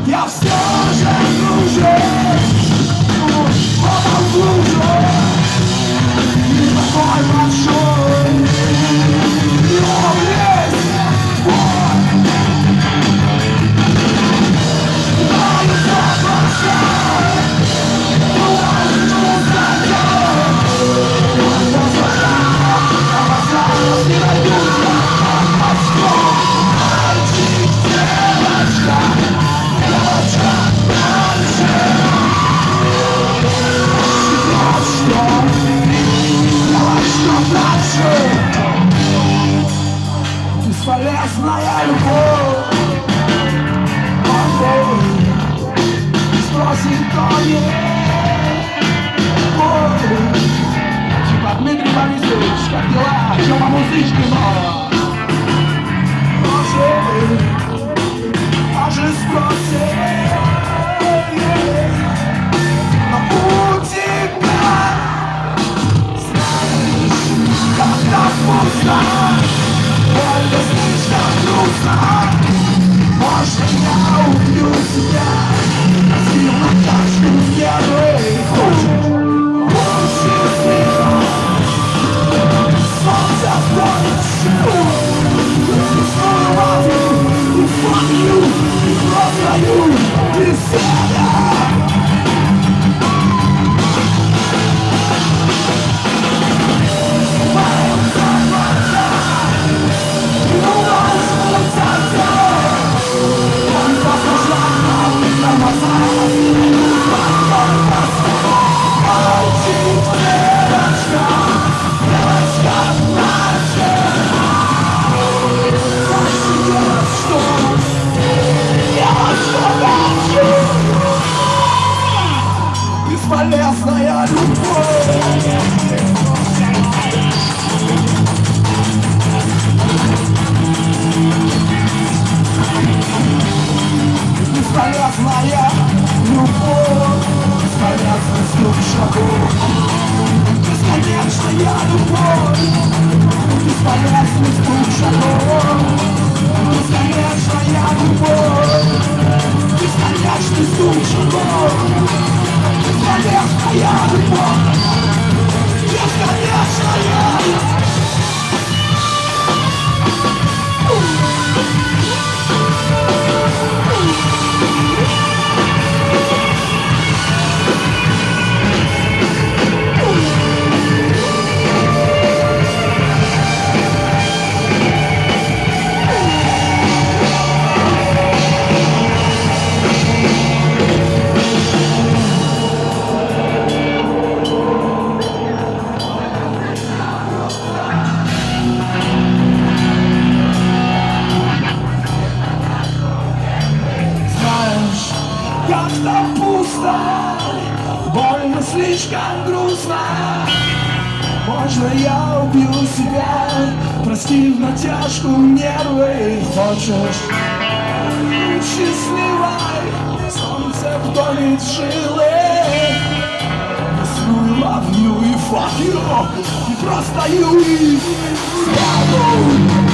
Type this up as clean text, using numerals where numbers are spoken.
Я все же кружусь, потом кружусь, не такой большой, но весь твой. Знаю, что бросай, думаю, задел, опасаюсь, не найдусь я, мальчик, девочка. Бесполезная любовь, спросит кто не типа Дмитрий Борисович, как дела? Чё по музычке нового? Може спросит, но у тебя, знаешь, когда пусто, больно, слишком грустно. Может, я убью себя, сильно тяжко нервы. Хочешь счастливо, солнце в ночь. Fuck you, просто you, без себя. Бесполезная любовь. Бесполезная любовь. Бесполезный стук шагов. Бесконечная любовь. Бесполезный стук шагов. Бесконечная любовь. Бесконечный стук шагов. Бесполезная любовь, бесконечная. Как-то пусто, больно, слишком грустно. Можно я убью себя, простив натяжку нервы. Хочешь быть счастливой, солнце вдолит жилы. Весну и love you и fuck you, и просто you и связу.